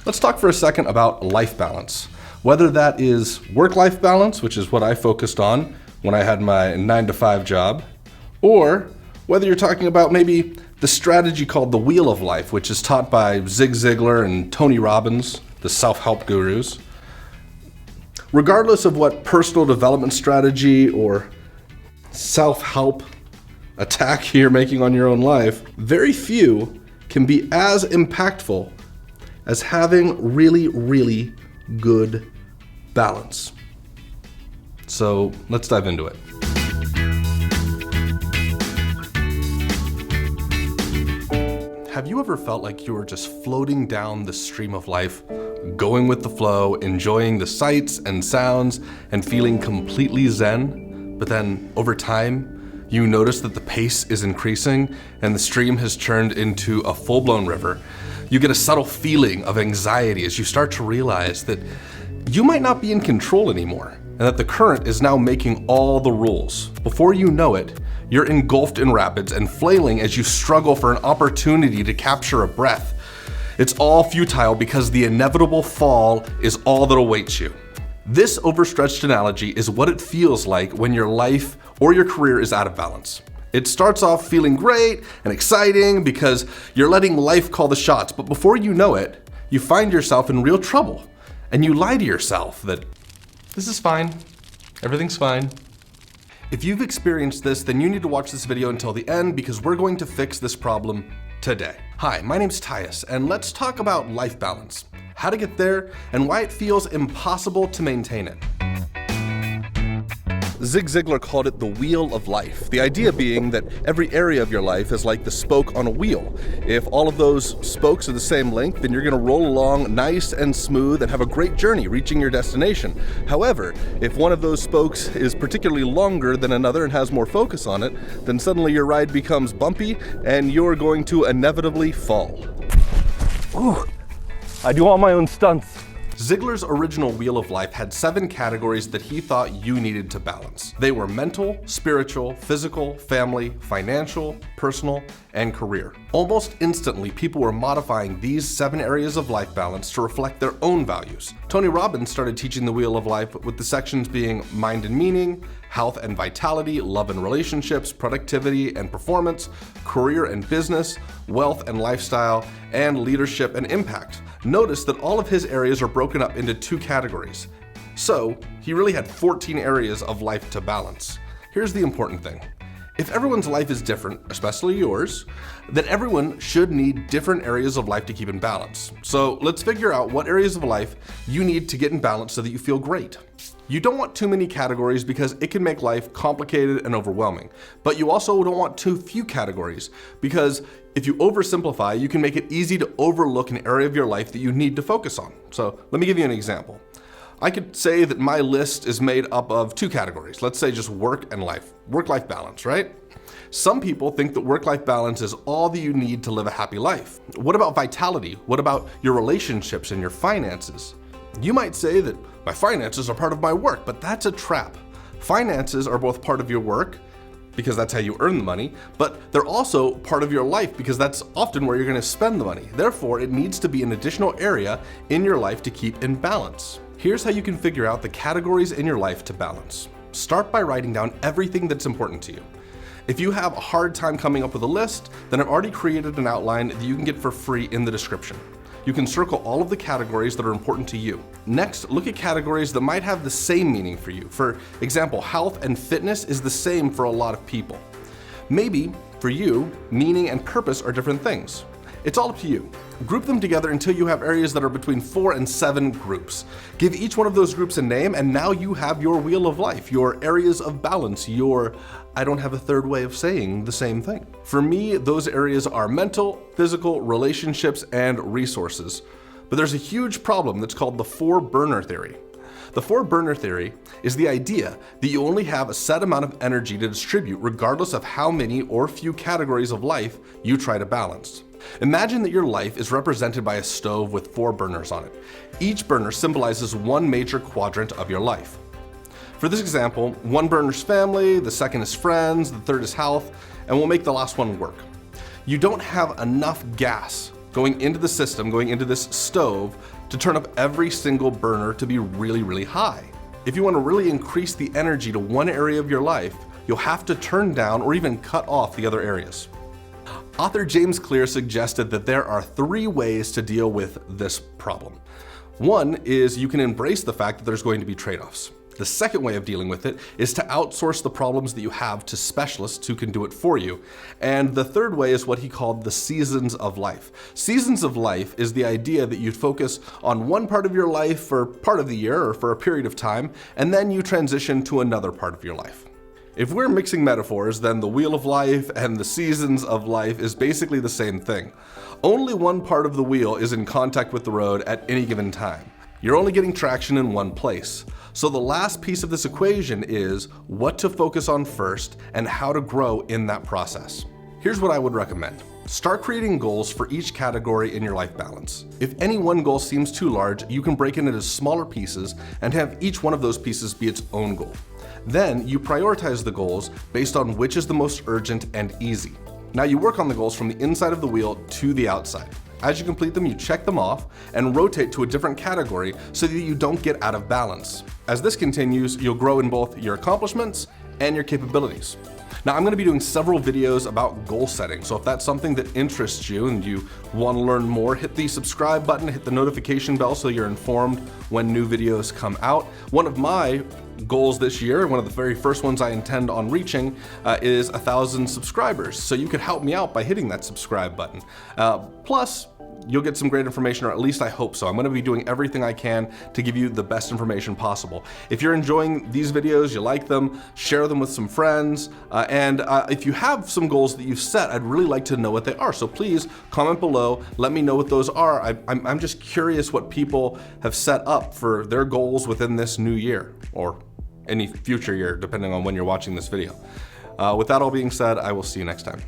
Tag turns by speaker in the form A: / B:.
A: Let's talk for a second about life balance. Whether that is work-life balance, which is what I focused on when I had my 9-to-5 job, or whether you're talking about maybe the strategy called the Wheel of Life, which is taught by Zig Ziglar and Tony Robbins, the self-help gurus. Regardless of what personal development strategy or self-help attack you're making on your own life, very few can be as impactful as having really, really good balance. So let's dive into it. Have you ever felt like you were just floating down the stream of life, going with the flow, enjoying the sights and sounds, and feeling completely zen? But then over time, you notice that the pace is increasing and the stream has turned into a full-blown river. You get a subtle feeling of anxiety as you start to realize that you might not be in control anymore and that the current is now making all the rules. Before you know it, you're engulfed in rapids and flailing as you struggle for an opportunity to capture a breath. It's all futile because the inevitable fall is all that awaits you. This overstretched analogy is what it feels like when your life or your career is out of balance. It starts off feeling great and exciting because you're letting life call the shots, but before you know it, you find yourself in real trouble and you lie to yourself that this is fine, everything's fine. If you've experienced this, then you need to watch this video until the end because we're going to fix this problem today. Hi, my name's Tyus, and let's talk about life balance, how to get there, and why it feels impossible to maintain it. Zig Ziglar called it the Wheel of Life, the idea being that every area of your life is like the spoke on a wheel. If all of those spokes are the same length, then you're going to roll along nice and smooth and have a great journey reaching your destination. However, if one of those spokes is particularly longer than another and has more focus on it, then suddenly your ride becomes bumpy and you're going to inevitably fall.
B: Ooh, I do all my own stunts.
A: Ziglar's original Wheel of Life had 7 categories that he thought you needed to balance. They were mental, spiritual, physical, family, financial, personal, and career. Almost instantly, people were modifying these 7 areas of life balance to reflect their own values. Tony Robbins started teaching the Wheel of Life with the sections being mind and meaning, health and vitality, love and relationships, productivity and performance, career and business, wealth and lifestyle, and leadership and impact. Notice that all of his areas are broken up into 2 categories. So he really had 14 areas of life to balance. Here's the important thing. If everyone's life is different, especially yours, then everyone should need different areas of life to keep in balance. So let's figure out what areas of life you need to get in balance so that you feel great. You don't want too many categories because it can make life complicated and overwhelming. But you also don't want too few categories because if you oversimplify, you can make it easy to overlook an area of your life that you need to focus on. So let me give you an example. I could say that my list is made up of 2 categories. Let's say just work and life, work-life balance, right? Some people think that work-life balance is all that you need to live a happy life. What about vitality? What about your relationships and your finances? You might say that my finances are part of my work, but that's a trap. Finances are both part of your work, because that's how you earn the money, but they're also part of your life because that's often where you're going to spend the money. Therefore, it needs to be an additional area in your life to keep in balance. Here's how you can figure out the categories in your life to balance. Start by writing down everything that's important to you. If you have a hard time coming up with a list, then I've already created an outline that you can get for free in the description. You can circle all of the categories that are important to you. Next, look at categories that might have the same meaning for you. For example, health and fitness is the same for a lot of people. Maybe, for you, meaning and purpose are different things. It's all up to you. Group them together until you have areas that are between 4 and 7 groups. Give each one of those groups a name, and now you have your wheel of life, your areas of balance, your I don't have a third way of saying the same thing. For me, those areas are mental, physical, relationships, and resources. But there's a huge problem that's called the 4-burner theory. The 4-burner theory is the idea that you only have a set amount of energy to distribute regardless of how many or few categories of life you try to balance. Imagine that your life is represented by a stove with 4 burners on it. Each burner symbolizes one major quadrant of your life. For this example, one burner's family, the second is friends, the third is health, and we'll make the last one work. You don't have enough gas going into the system, going into this stove to turn up every single burner to be really, really high. If you want to really increase the energy to one area of your life, you'll have to turn down or even cut off the other areas. Author James Clear suggested that there are 3 ways to deal with this problem. One is you can embrace the fact that there's going to be trade-offs. The second way of dealing with it is to outsource the problems that you have to specialists who can do it for you. And the third way is what he called the seasons of life. Seasons of life is the idea that you focus on one part of your life for part of the year or for a period of time, and then you transition to another part of your life. If we're mixing metaphors, then the wheel of life and the seasons of life is basically the same thing. Only one part of the wheel is in contact with the road at any given time. You're only getting traction in one place. So the last piece of this equation is what to focus on first and how to grow in that process. Here's what I would recommend. Start creating goals for each category in your life balance. If any one goal seems too large, you can break it into smaller pieces and have each one of those pieces be its own goal. Then you prioritize the goals based on which is the most urgent and easy. Now you work on the goals from the inside of the wheel to the outside. As you complete them, you check them off and rotate to a different category so that you don't get out of balance. As this continues, you'll grow in both your accomplishments and your capabilities. Now, I'm going to be doing several videos about goal setting, so if that's something that interests you and you want to learn more, hit the subscribe button, hit the notification bell so you're informed when new videos come out. One of my goals this year, one of the very first ones I intend on reaching, is 1,000 subscribers. So you could help me out by hitting that subscribe button. Plus, you'll get some great information, or at least I hope so. I'm going to be doing everything I can to give you the best information possible. If you're enjoying these videos, you like them, share them with some friends, and if you have some goals that you've set, I'd really like to know what they are. So please comment below, let me know what those are. I'm just curious what people have set up for their goals within this new year, or any future year, depending on when you're watching this video. With that all being said, I will see you next time.